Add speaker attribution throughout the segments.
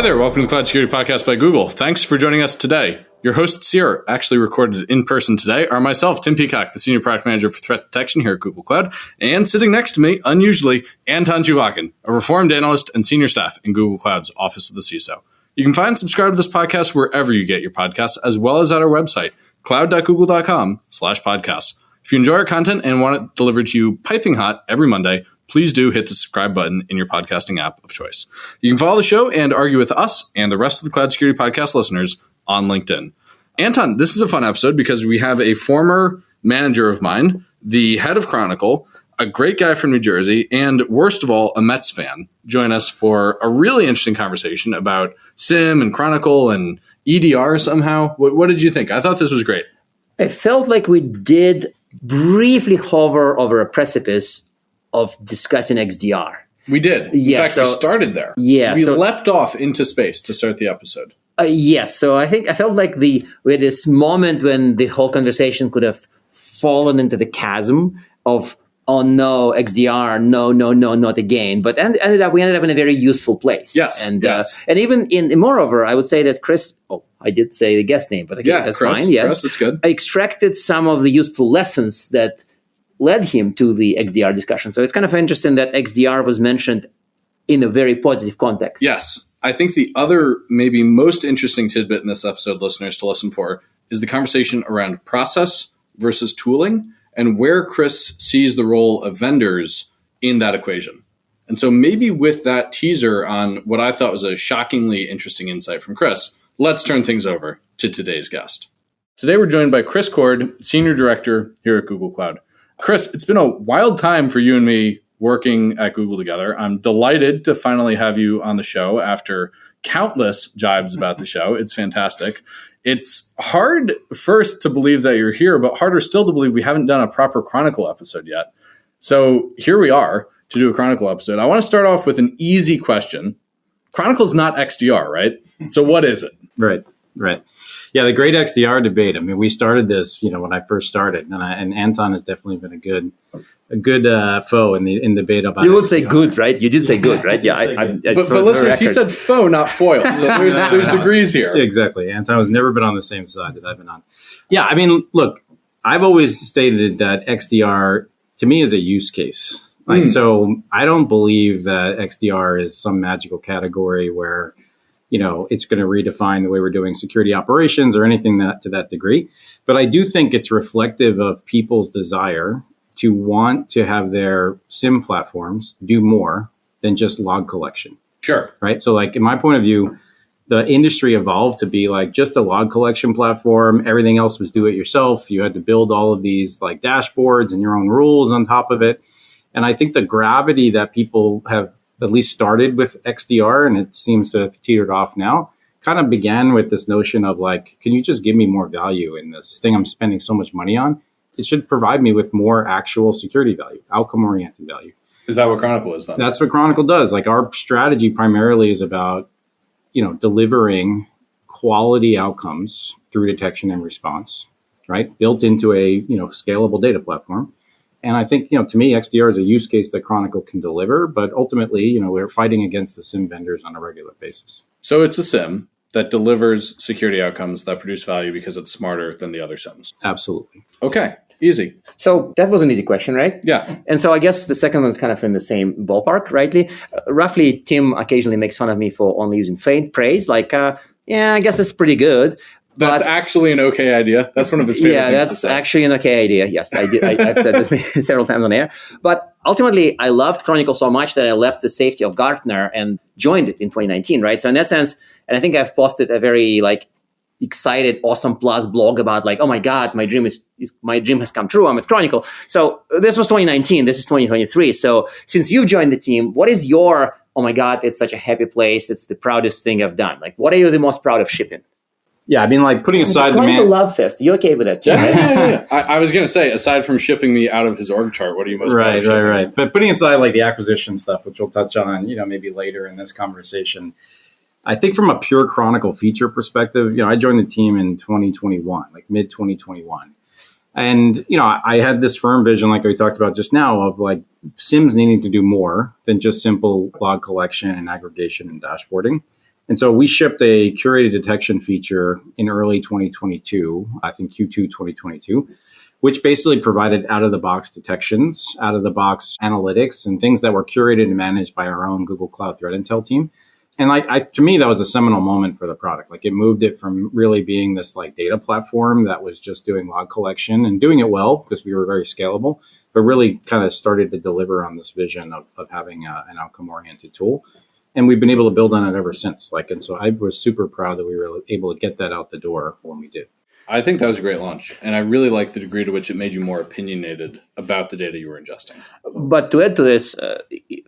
Speaker 1: there, welcome to the Cloud Security Podcast by Google. Thanks for joining us today. Your hosts here, actually recorded in person today, are myself, Tim Peacock, the Senior Product Manager for Threat Detection here at Google Cloud, and sitting next to me, unusually, Anton Juvakin, a reformed analyst and senior staff in Google Cloud's Office of the CISO. You can find and subscribe to this podcast wherever you get your podcasts, as well as at our website, cloud.google.com/podcasts. If you enjoy our content and want it delivered to you piping hot every Monday, please do hit the subscribe button in your podcasting app of choice. You can follow the show and argue with us and the rest of the Cloud Security Podcast listeners on LinkedIn. Anton, this is a fun episode because we have a former manager of mine, the head of Chronicle, a great guy from New Jersey, and worst of all, a Mets fan, join us for a really interesting conversation about SIEM and Chronicle and EDR somehow. What did you think? I thought this was great.
Speaker 2: I felt like we did briefly hover over a precipice of discussing XDR.
Speaker 1: We did. In fact, we started there.
Speaker 2: Yeah.
Speaker 1: We leapt off into space to start the episode.
Speaker 2: Yes. So I felt like we had this moment when the whole conversation could have fallen into the chasm of, oh no, XDR, no, not again. But we ended up in a very useful place.
Speaker 1: Yes.
Speaker 2: And even moreover, I would say that Chris, I did say the guest name, but again, that's
Speaker 1: Chris,
Speaker 2: fine. Yes.
Speaker 1: Chris, that's good.
Speaker 2: I extracted some of the useful lessons that led him to the XDR discussion. So it's kind of interesting that XDR was mentioned in a very positive context.
Speaker 1: Yes. I think the other maybe most interesting tidbit in this episode, listeners, to listen for is the conversation around process versus tooling and where Chris sees the role of vendors in that equation. And so maybe with that teaser on what I thought was a shockingly interesting insight from Chris, let's turn things over to today's guest. Today, we're joined by Chris Cord, Senior Director here at Google Cloud. Chris, it's been a wild time for you and me working at Google together. I'm delighted to finally have you on the show after countless jibes about the show. It's fantastic. It's hard first to believe that you're here, but harder still to believe we haven't done a proper Chronicle episode yet. So here we are to do a Chronicle episode. I want to start off with an easy question. Chronicle's not XDR, right? So what is it?
Speaker 3: Right. Yeah, the great XDR debate. I mean, we started this, when I first started, and Anton has definitely been a good foe in the debate about.
Speaker 2: You would say good, right? You did say good, right? Yeah,
Speaker 1: but listeners, he said foe, not foil. So there's degrees here.
Speaker 3: Exactly. Anton has never been on the same side that I've been on. Yeah, I mean, look, I've always stated that XDR to me is a use case. So I don't believe that XDR is some magical category where it's going to redefine the way we're doing security operations or anything to that degree. But I do think it's reflective of people's desire to want to have their SIEM platforms do more than just log collection.
Speaker 1: Sure.
Speaker 3: Right. So in my point of view, the industry evolved to be just a log collection platform. Everything else was do it yourself. You had to build all of these dashboards and your own rules on top of it. And I think the gravity that people have at least started with XDR, and it seems to have teetered off now, kind of began with this notion of can you just give me more value in this thing I'm spending so much money on? It should provide me with more actual security value, outcome-oriented value.
Speaker 1: Is that what Chronicle is then?
Speaker 3: That's what Chronicle does. Our strategy primarily is about, delivering quality outcomes through detection and response, right? Built into a, scalable data platform. And I think, to me, XDR is a use case that Chronicle can deliver, but ultimately, we're fighting against the SIEM vendors on a regular basis.
Speaker 1: So it's a SIEM that delivers security outcomes that produce value because it's smarter than the other SIEMs.
Speaker 3: Absolutely.
Speaker 1: Okay. Easy.
Speaker 2: So that was an easy question, right?
Speaker 1: Yeah.
Speaker 2: And so I guess the second one's kind of in the same ballpark, rightly. Roughly, Tim occasionally makes fun of me for only using faint praise, I guess that's pretty good.
Speaker 1: That's actually an okay idea. That's one of his favorite things to say.
Speaker 2: Yeah, that's actually an okay idea. Yes, I've said this several times on air. But ultimately, I loved Chronicle so much that I left the safety of Gartner and joined it in 2019, right? So in that sense, and I think I've posted a very excited, awesome plus blog about oh my God, my dream has come true. I'm at Chronicle. So this was 2019. This is 2023. So since you've joined the team, what is your, oh my God, it's such a happy place. It's the proudest thing I've done. What are you the most proud of shipping?
Speaker 3: Yeah, I mean, putting aside the
Speaker 2: Chronicle Love Fest. You okay with that too?
Speaker 1: Yeah. I was going to say, aside from shipping me out of his org chart, what are you most proud of shipping?
Speaker 3: Right. But putting aside the acquisition stuff, which we'll touch on, maybe later in this conversation, I think from a pure Chronicle feature perspective, I joined the team in 2021, mid 2021. And, I had this firm vision, like we talked about just now, of SIEMs needing to do more than just simple log collection and aggregation and dashboarding. And so we shipped a curated detection feature in early 2022, I think Q2 2022, which basically provided out-of-the-box detections, out-of-the-box analytics, and things that were curated and managed by our own Google Cloud Threat Intel team. And to me, that was a seminal moment for the product. Like, it moved it from really being this like data platform that was just doing log collection and doing it well because we were very scalable, but really kind of started to deliver on this vision of having an outcome-oriented tool. And we've been able to build on it ever since. And so I was super proud that we were able to get that out the door when we did.
Speaker 1: I think that was a great launch. And I really like the degree to which it made you more opinionated about the data you were ingesting.
Speaker 2: But to add to this,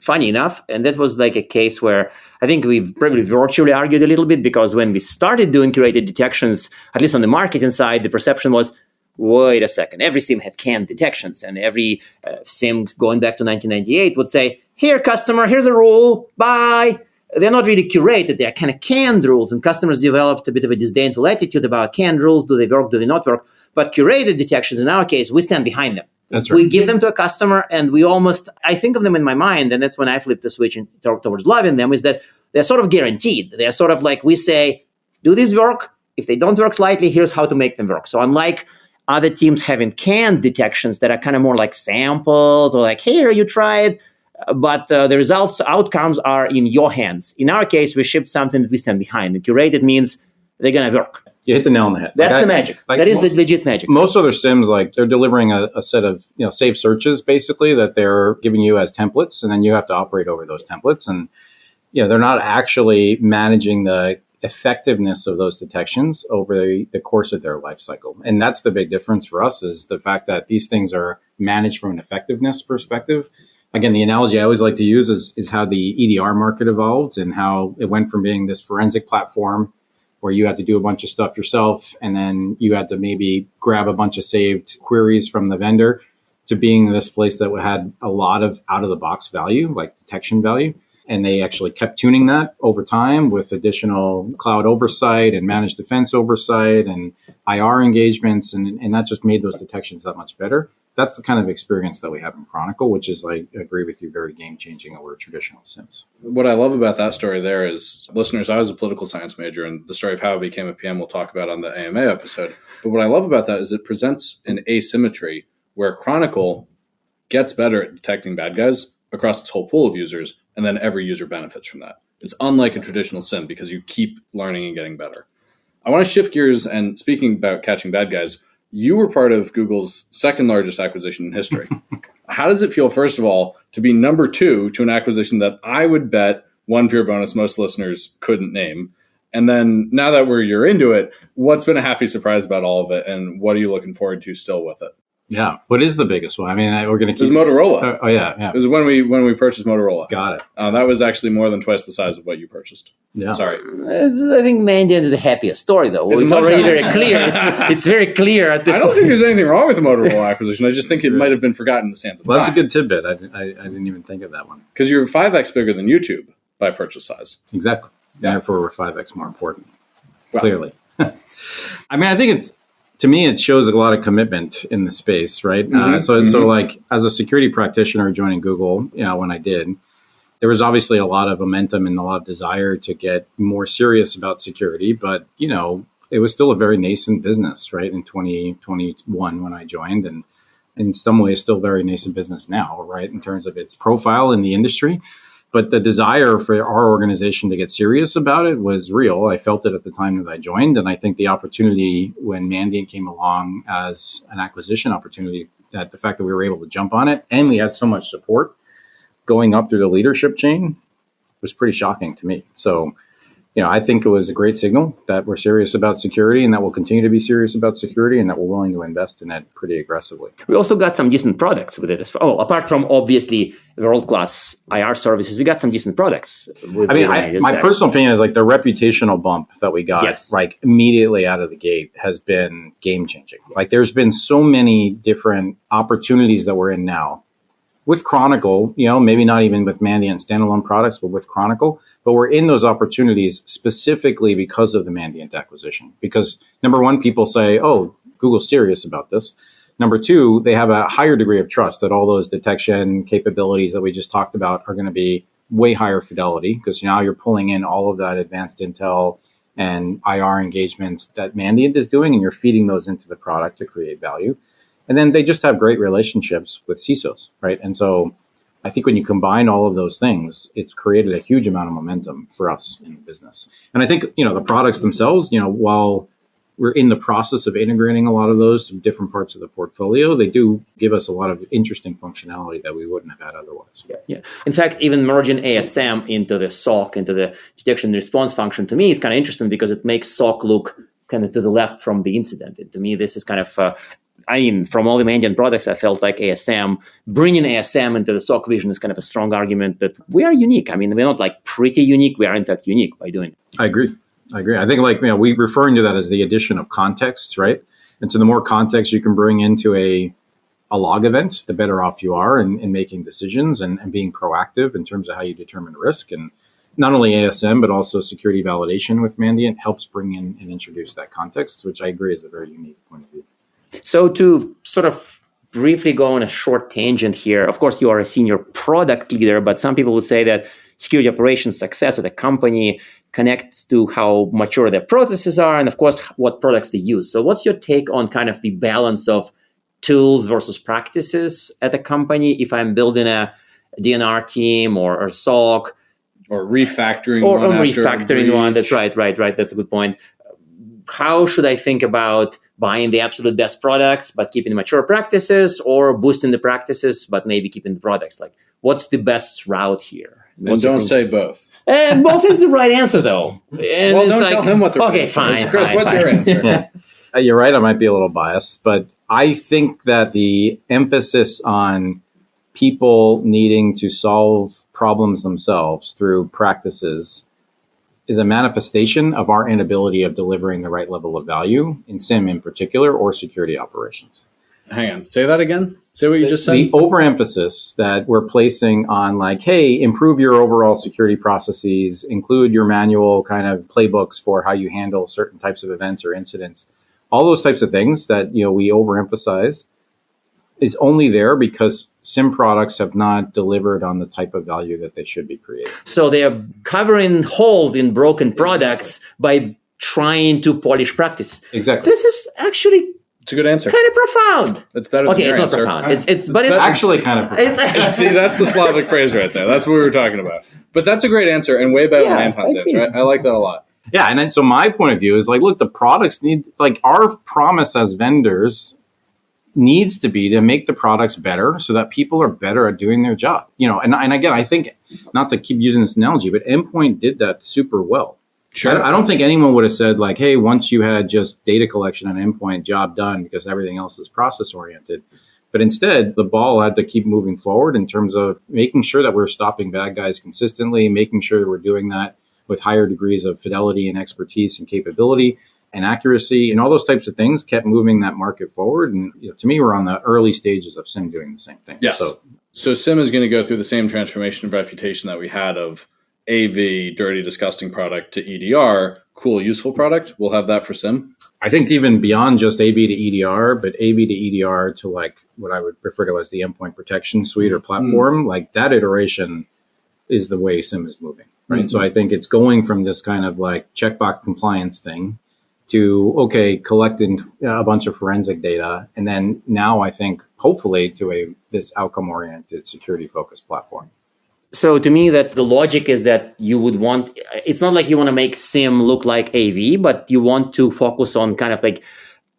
Speaker 2: funny enough, and that was like a case where I think we've probably virtually argued a little bit, because when we started doing curated detections, at least on the marketing side, the perception was, wait a second, every SIEM had canned detections, and every SIEM going back to 1998 would say, here, customer, here's a rule, bye. They're not really curated. They're kind of canned rules, and customers developed a bit of a disdainful attitude about canned rules. Do they work? Do they not work? But curated detections, in our case, we stand behind them.
Speaker 3: That's right.
Speaker 2: We give them to a customer, and I think of them in my mind, and that's when I flip the switch towards loving them, is that they're sort of guaranteed. They're sort of like, we say, do these work? If they don't work slightly, here's how to make them work. So unlike other teams having canned detections that are kind of more like samples, or like, here, you tried, but the outcomes are in your hands. In our case, we shipped something that we stand behind. And curated means they're going to work.
Speaker 3: You hit the nail on the head.
Speaker 2: That's the magic. That is the legit magic.
Speaker 3: Most other SIEMs, they're delivering a set of saved searches, basically, that they're giving you as templates, and then you have to operate over those templates. And they're not actually managing the effectiveness of those detections over the course of their life cycle. And that's the big difference for us, is the fact that these things are managed from an effectiveness perspective. Again, the analogy I always like to use is how the EDR market evolved, and how it went from being this forensic platform where you had to do a bunch of stuff yourself, and then you had to maybe grab a bunch of saved queries from the vendor, to being this place that had a lot of out-of-the-box value, like detection value. And they actually kept tuning that over time with additional cloud oversight and managed defense oversight and IR engagements. And that just made those detections that much better. That's the kind of experience that we have in Chronicle, which is, I agree with you, very game-changing over traditional SIEMs.
Speaker 1: What I love about that story there is, listeners, I was a political science major, and the story of how I became a PM we'll talk about on the AMA episode. But what I love about that is it presents an asymmetry where Chronicle gets better at detecting bad guys across its whole pool of users, and then every user benefits from that. It's unlike a traditional SIEM because you keep learning and getting better. I want to shift gears, and speaking about catching bad guys, you were part of Google's second largest acquisition in history. How does it feel, first of all, to be number 2 to an acquisition that I would bet, one pure bonus, most listeners couldn't name? And then now that you're into it, what's been a happy surprise about all of it, and what are you looking forward to still with it?
Speaker 3: Yeah. What is the biggest one? I mean, we're going to keep
Speaker 1: it. Was Motorola.
Speaker 3: Yeah.
Speaker 1: It was when we purchased Motorola.
Speaker 3: Got it.
Speaker 1: That was actually more than twice the size of what you purchased.
Speaker 3: Yeah.
Speaker 1: Sorry.
Speaker 2: I think Mandiant is a happier story, though. It's already very clear. It's very clear at this point.
Speaker 1: I don't think there's anything wrong with the Motorola acquisition. I just think it might have been forgotten in the sands of time.
Speaker 3: That's a good tidbit. I didn't even think of that one.
Speaker 1: Because you're 5x bigger than YouTube by purchase size.
Speaker 3: Exactly. Therefore, we're 5x more important. Well, clearly. I mean, I think to me, it shows a lot of commitment in the space, right? Mm-hmm. So like, as a security practitioner joining Google, when I did, there was obviously a lot of momentum and a lot of desire to get more serious about security, but it was still a very nascent business, right? In 2021 when I joined, and in some ways still very nascent business now, right? In terms of its profile in the industry. But the desire for our organization to get serious about it was real. I felt it at the time that I joined. And I think the opportunity when Mandiant came along as an acquisition opportunity, that the fact that we were able to jump on it and we had so much support going up through the leadership chain was pretty shocking to me. So, I think it was a great signal that we're serious about security, and that we'll continue to be serious about security, and that we're willing to invest in it pretty aggressively.
Speaker 2: We also got some decent products with it. Apart from obviously world-class IR services, we got some decent products.
Speaker 3: My personal opinion is like the reputational bump that we got, like immediately out of the gate, has been game-changing. Like there's been so many different opportunities that we're in now. With Chronicle, maybe not even with Mandiant standalone products, but with Chronicle. But we're in those opportunities specifically because of the Mandiant acquisition. Because number one, people say, oh, Google's serious about this. Number two, they have a higher degree of trust that all those detection capabilities that we just talked about are going to be way higher fidelity because now you're pulling in all of that advanced intel and IR engagements that Mandiant is doing, and you're feeding those into the product to create value. And then they just have great relationships with CISOs, right? And so I think when you combine all of those things, it's created a huge amount of momentum for us in the business. And I think, the products themselves, while we're in the process of integrating a lot of those to different parts of the portfolio, they do give us a lot of interesting functionality that we wouldn't have had otherwise.
Speaker 2: Yeah. In fact, even merging ASM into the SOC, into the detection and response function, to me is kind of interesting because it makes SOC look kind of to the left from the incident. And to me, this is kind of, from all the Mandiant products, I felt like bringing ASM into the SOC vision is kind of a strong argument that we are unique. I mean, we're not like pretty unique. We are in fact unique by doing it.
Speaker 3: I agree. I think we referring to that as the addition of context, right? And so the more context you can bring into a log event, the better off you are in making decisions and being proactive in terms of how you determine risk. And not only ASM, but also security validation with Mandiant helps bring in and introduce that context, which I agree is a very unique point of view.
Speaker 2: So to sort of briefly go on a short tangent here, of course, you are a senior product leader, but some people would say that security operations success of the company connects to how mature their processes are and, of course, what products they use. So what's your take on kind of the balance of tools versus practices at a company if I'm building a DNR team or SOC?
Speaker 1: Or refactoring
Speaker 2: or
Speaker 1: one. Or
Speaker 2: refactoring one. That's right. That's a good point. How should I think about buying the absolute best products but keeping mature practices, or boosting the practices but maybe keeping the products? Like, what's the best route here?
Speaker 1: And don't say both.
Speaker 2: And both is the right answer, though. And
Speaker 1: well, don't tell him what the right answer is. Chris, what's your answer?
Speaker 3: Yeah. You're right. I might be a little biased, but I think that the emphasis on people needing to solve problems themselves through practices is a manifestation of our inability of delivering the right level of value in SIEM in particular, or security operations.
Speaker 1: Hang on. Say that again. Say what you just said.
Speaker 3: The overemphasis that we're placing on like, hey, improve your overall security processes, include your manual kind of playbooks for how you handle certain types of events or incidents. All those types of things that, we overemphasize is only there because SIEM products have not delivered on the type of value that they should be creating.
Speaker 2: So they are covering holes in broken products by trying to polish practice.
Speaker 3: Exactly.
Speaker 2: This is actually...
Speaker 1: It's a good answer.
Speaker 2: Kind of profound.
Speaker 1: It's better than your
Speaker 2: it's not
Speaker 1: answer.
Speaker 2: Profound. It's
Speaker 3: actually kind of profound.
Speaker 1: See, that's the Slavic phrase right there. That's what we were talking about. But that's a great answer and way better than Anton's answer. I like that a lot.
Speaker 3: Yeah, and then, so my point of view is like, look, the products need, like, our promise as vendors needs to be to make the products better so that people are better at doing their job. And again, I think, not to keep using this analogy, but Endpoint did that super well.
Speaker 1: Sure.
Speaker 3: I don't think anyone would have said like, hey, once you had just data collection and Endpoint, job done, because everything else is process oriented. But instead, the ball had to keep moving forward in terms of making sure that we're stopping bad guys consistently, making sure that we're doing that with higher degrees of fidelity and expertise and capability and accuracy, and all those types of things kept moving that market forward. And to me, we're on the early stages of SIEM doing the same thing.
Speaker 1: Yes. So SIEM is going to go through the same transformation of reputation that we had of AV, dirty, disgusting product, to EDR, cool, useful product. We'll have that for SIEM.
Speaker 3: I think even beyond just AV to EDR, but AV to EDR to like what I would refer to as the endpoint protection suite or platform, like that iteration is the way SIEM is moving, right? Mm-hmm. So I think it's going from this kind of like checkbox compliance thing to, okay, collecting a bunch of forensic data. And then now I think hopefully to this outcome-oriented security-focused platform.
Speaker 2: So to me, that the logic is that you would want, it's not like you want to make SIEM look like AV, but you want to focus on kind of like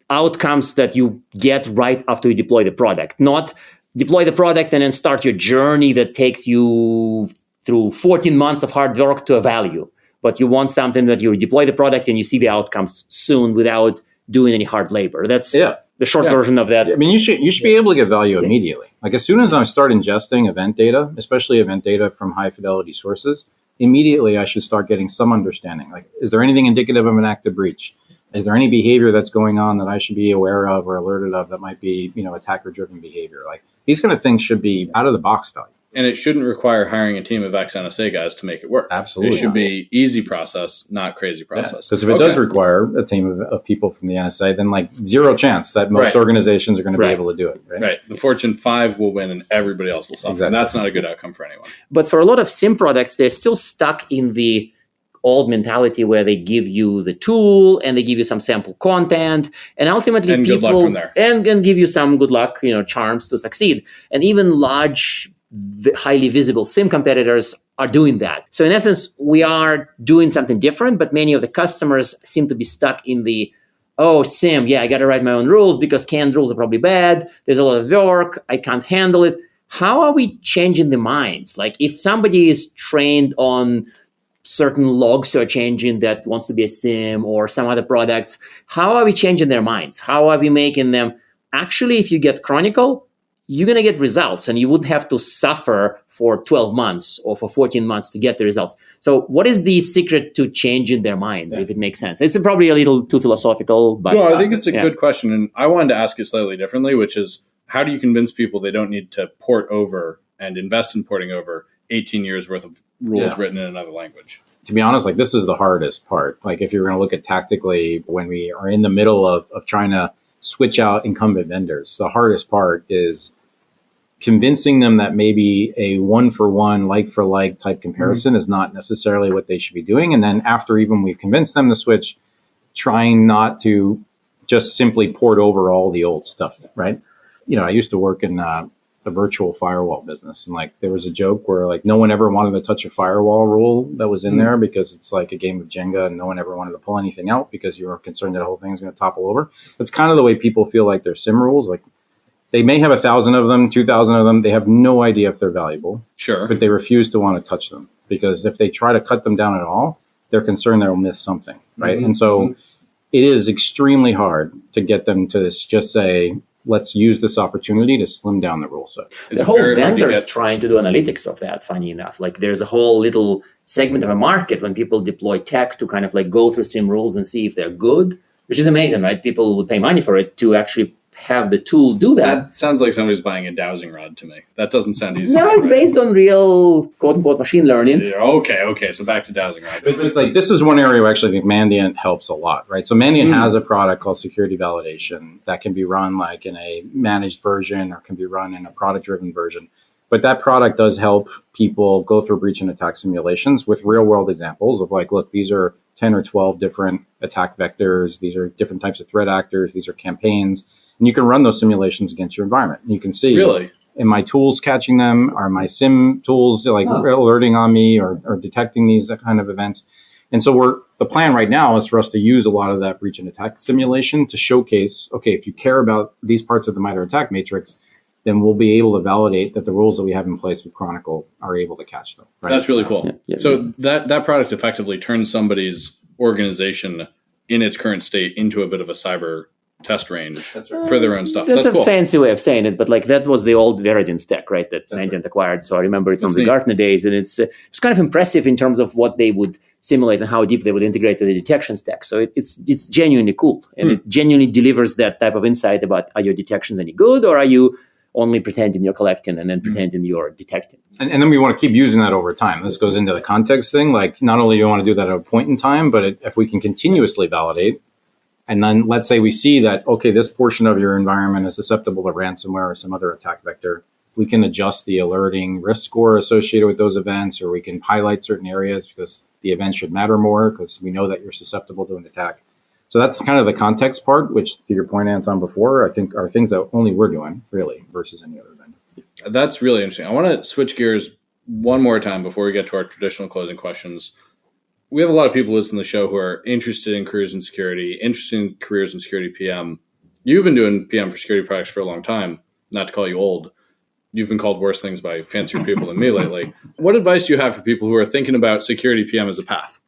Speaker 2: outcomes that you get right after you deploy the product, not deploy the product and then start your journey that takes you through 14 months of hard work to a value. But you want something that you deploy the product and you see the outcomes soon without doing any hard labor. That's the short version of that.
Speaker 3: I mean, you should be able to get value immediately. Like as soon as I start ingesting event data, especially event data from high fidelity sources, immediately I should start getting some understanding. Like, is there anything indicative of an active breach? Is there any behavior that's going on that I should be aware of or alerted of that might be, attacker driven behavior? Like these kind of things should be out of the box value.
Speaker 1: And it shouldn't require hiring a team of ex-NSA guys to make it work.
Speaker 3: Absolutely.
Speaker 1: It should be easy process, not crazy process.
Speaker 3: Because if it does require a team of people from the NSA, then like zero chance that most organizations are going to be able to do it. Right.
Speaker 1: The Fortune 5 will win and everybody else will suffer.
Speaker 3: Exactly.
Speaker 1: And that's not a good outcome for anyone.
Speaker 2: But for a lot of SIEM products, they're still stuck in the old mentality where they give you the tool and they give you some sample content and ultimately
Speaker 1: and
Speaker 2: people
Speaker 1: good luck from there.
Speaker 2: and give you some good luck, charms to succeed. And even large, highly visible SIEM competitors are doing that. So in essence, we are doing something different, but many of the customers seem to be stuck in the, SIEM, I got to write my own rules because canned rules are probably bad. There's a lot of work. I can't handle it. How are we changing the minds? Like if somebody is trained on certain log search engine that wants to be a SIEM or some other products, how are we changing their minds? How are we making them, actually, if you get Chronicle, you're going to get results and you wouldn't have to suffer for 12 months or for 14 months to get the results. So what is the secret to changing their minds, if it makes sense? It's probably a little too philosophical. But
Speaker 1: no, I think it's a good question. And I wanted to ask it slightly differently, which is how do you convince people they don't need to port over and invest in porting over 18 years worth of rules written in another language?
Speaker 3: To be honest, like this is the hardest part. Like if you're going to look at tactically when we are in the middle of trying to switch out incumbent vendors, the hardest part is convincing them that maybe a one-for-one, like-for-like type comparison is not necessarily what they should be doing. And then after even we've convinced them to switch, trying not to just simply port over all the old stuff, right? I used to work in the virtual firewall business. And like there was a joke where like no one ever wanted to touch a firewall rule that was in there because it's like a game of Jenga and no one ever wanted to pull anything out because you were concerned that the whole thing is going to topple over. That's kind of the way people feel like their SIEM rules. Like they may have 1,000 of them, 2,000 of them. They have no idea if they're valuable.
Speaker 1: Sure.
Speaker 3: But they refuse to want to touch them because if they try to cut them down at all, they're concerned they'll miss something. Right. And so it is extremely hard to get them to just say, let's use this opportunity to slim down the rule set.
Speaker 2: The whole vendors trying to do analytics of that, funny enough. Like there's a whole little segment of a market when people deploy tech to kind of like go through SIEM rules and see if they're good, which is amazing, right? People would pay money for it to actually have the tool do that.
Speaker 1: That sounds like somebody's buying a dowsing rod to me. That doesn't sound easy.
Speaker 2: No, it's based on real quote-unquote machine learning.
Speaker 1: Yeah, okay. So back to dowsing rods.
Speaker 3: But like this is one area where I actually think Mandiant helps a lot, right? So Mandiant has a product called security validation that can be run like in a managed version or can be run in a product-driven version. But that product does help people go through breach and attack simulations with real-world examples of like, look, these are 10 or 12 different attack vectors. These are different types of threat actors. These are campaigns. And you can run those simulations against your environment. And you can see, am my tools catching them? Are my SIEM tools alerting on me or detecting these kind of events? And so the plan right now is for us to use a lot of that breach and attack simulation to showcase, okay, if you care about these parts of the MITRE ATT&CK matrix, then we'll be able to validate that the rules that we have in place with Chronicle are able to catch them. Right?
Speaker 1: That's really cool. Yeah. So that product effectively turns somebody's organization in its current state into a bit of a cyber test range for their own stuff.
Speaker 2: That's a
Speaker 1: cool.
Speaker 2: fancy way of saying it, but like that was the old Veridin stack, right? That Mandiant acquired. So I remember it from the Gartner days, and it's kind of impressive in terms of what they would simulate and how deep they would integrate to the detection stack. So it's genuinely cool, and it genuinely delivers that type of insight about are your detections any good, or are you only pretending you're collecting and then pretending you're detecting.
Speaker 3: And then we want to keep using that over time. This goes into the context thing. Like not only do you want to do that at a point in time, but if we can continuously validate, and then let's say we see that, okay, this portion of your environment is susceptible to ransomware or some other attack vector, we can adjust the alerting risk score associated with those events, or we can highlight certain areas because the event should matter more because we know that you're susceptible to an attack. So that's kind of the context part, which to your point, Anton, before, I think are things that only we're doing, really, versus any other vendor.
Speaker 1: That's really interesting. I want to switch gears one more time before we get to our traditional closing questions. We have a lot of people listening to the show who are interested in careers in security, interested in careers in security PM. You've been doing PM for security products for a long time, not to call you old. You've been called worse things by fancier people than me lately. What advice do you have for people who are thinking about security PM as a path?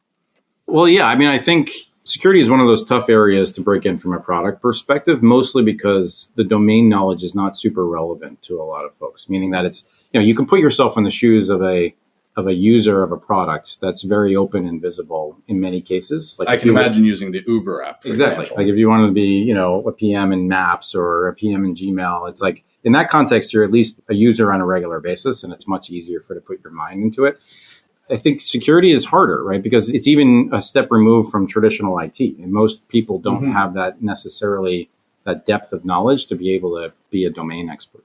Speaker 3: Well, yeah, I mean, I think security is one of those tough areas to break in from a product perspective, mostly because the domain knowledge is not super relevant to a lot of folks, meaning that it's, you can put yourself in the shoes of a of a user of a product that's very open and visible in many cases. Like
Speaker 1: I can imagine using the Uber app.
Speaker 3: Exactly. Like if you wanted to be, a PM in Maps or a PM in Gmail, it's like in that context, you're at least a user on a regular basis, and it's much easier to put your mind into it. I think security is harder, right? Because it's even a step removed from traditional IT, and most people don't have that necessarily that depth of knowledge to be able to be a domain expert.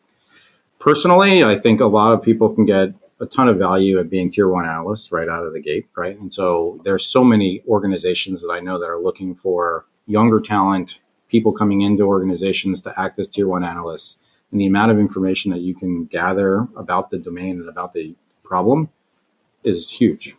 Speaker 3: Personally, I think a lot of people can get a ton of value at being tier one analysts right out of the gate, right? And so there's so many organizations that I know that are looking for younger talent, people coming into organizations to act as tier one analysts. And the amount of information that you can gather about the domain and about the problem is huge.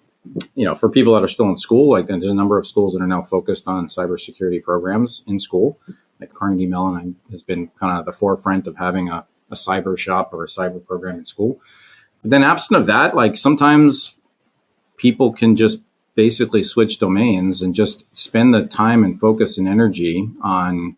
Speaker 3: For people that are still in school, like there's a number of schools that are now focused on cybersecurity programs in school. Like Carnegie Mellon has been kind of the forefront of having a cyber shop or a cyber program in school. But then absent of that, like sometimes people can just basically switch domains and just spend the time and focus and energy on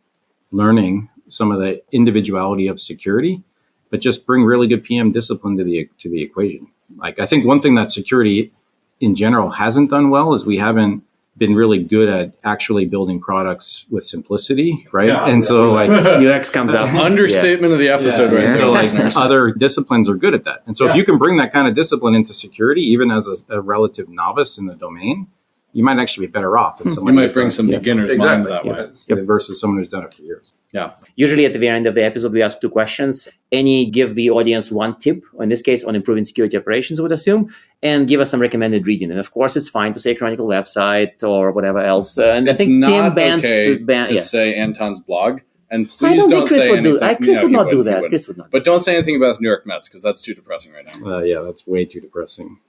Speaker 3: learning some of the individuality of security, but just bring really good PM discipline to the equation. Like I think one thing that security in general hasn't done well is we haven't been really good at actually building products with simplicity, right?
Speaker 1: Yeah,
Speaker 3: and so like
Speaker 2: UX comes up.
Speaker 1: Understatement of the episode, right?
Speaker 3: So like other disciplines are good at that. And so if you can bring that kind of discipline into security, even as a relative novice in the domain, you might actually be better off.
Speaker 1: You might bring some beginner's mind that way.
Speaker 3: Versus someone who's done it for years.
Speaker 1: Yeah.
Speaker 2: Usually at the very end of the episode, we ask 2 questions. Give the audience 1 tip, in this case, on improving security operations, I would assume, and give us some recommended reading. And of course, it's fine to say Chronicle website or whatever else. And
Speaker 1: it's
Speaker 2: I think Tim
Speaker 1: bans to say Anton's blog. And please don't say anything.
Speaker 2: Chris would not do that. Chris would not.
Speaker 1: But don't say anything about the New York Mets because that's too depressing right now.
Speaker 3: Yeah, that's way too depressing.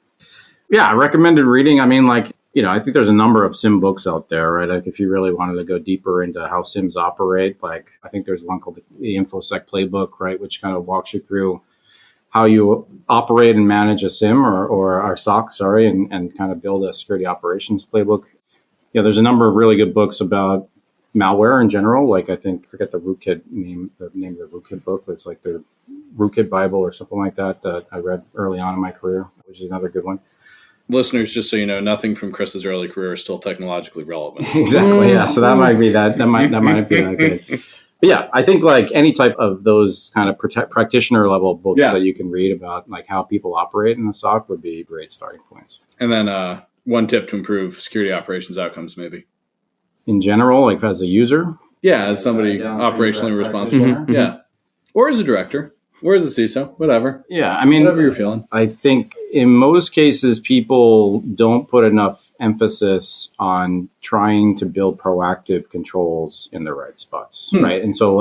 Speaker 3: Yeah, recommended reading. I mean, I think there's a number of SIEM books out there, right? Like if you really wanted to go deeper into how SIEMs operate, I think there's one called the InfoSec Playbook, right? Which kind of walks you through how you operate and manage a SIEM or our SOC, and kind of build a security operations playbook. Yeah, there's a number of really good books about malware in general. I forget the name of the rootkit book, but it's like the Rootkit Bible or something like that I read early on in my career, which is another good one.
Speaker 1: Listeners, just so you know, nothing from Chris's early career is still technologically relevant.
Speaker 3: Exactly. Yeah. So that might be that might be that good. But yeah, I think any type of those kind of practitioner level books that you can read about how people operate in the SOC would be great starting points.
Speaker 1: And then 1 tip to improve security operations outcomes, maybe.
Speaker 3: In general, as a user?
Speaker 1: Yeah, as somebody operationally responsible. Mm-hmm. Yeah. Or as a director. Or as a CISO, whatever.
Speaker 3: Yeah, I mean,
Speaker 1: whatever you're feeling.
Speaker 3: I think in most cases, people don't put enough emphasis on trying to build proactive controls in the right spots, right? And so,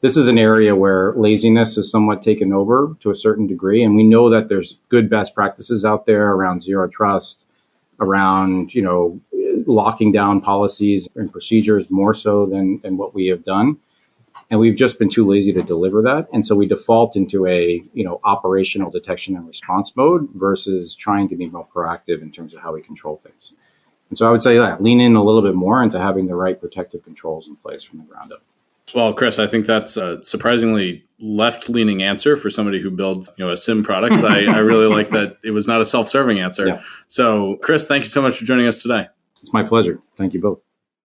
Speaker 3: this is an area where laziness is somewhat taken over to a certain degree, and we know that there's good best practices out there around zero trust, around locking down policies and procedures more so than what we have done. And we've just been too lazy to deliver that. And so we default into a, operational detection and response mode versus trying to be more proactive in terms of how we control things. And so I would say lean in a little bit more into having the right protective controls in place from the ground up.
Speaker 1: Well, Chris, I think that's a surprisingly left-leaning answer for somebody who builds, a SIEM product. But I really like that it was not a self-serving answer. Yeah. So, Chris, thank you so much for joining us today.
Speaker 3: It's my pleasure. Thank you both.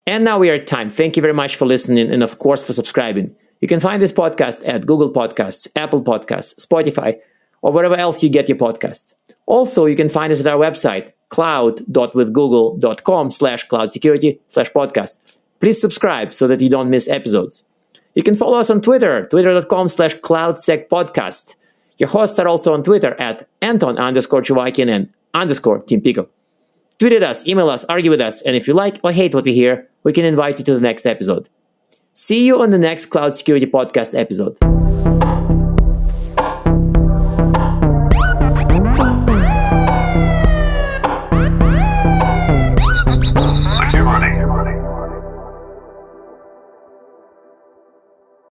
Speaker 2: And now we are at time. Thank you very much for listening and, of course, for subscribing. You can find this podcast at Google Podcasts, Apple Podcasts, Spotify, or wherever else you get your podcasts. Also, you can find us at our website, cloud.withgoogle.com/cloudsecurity/podcast. Please subscribe so that you don't miss episodes. You can follow us on Twitter, twitter.com/cloudsecpodcast. Your hosts are also on Twitter at Anton_Chuvakian and _Team Pico. Tweet at us, email us, argue with us, and if you like or hate what we hear, we can invite you to the next episode. See you on the next Cloud Security Podcast episode.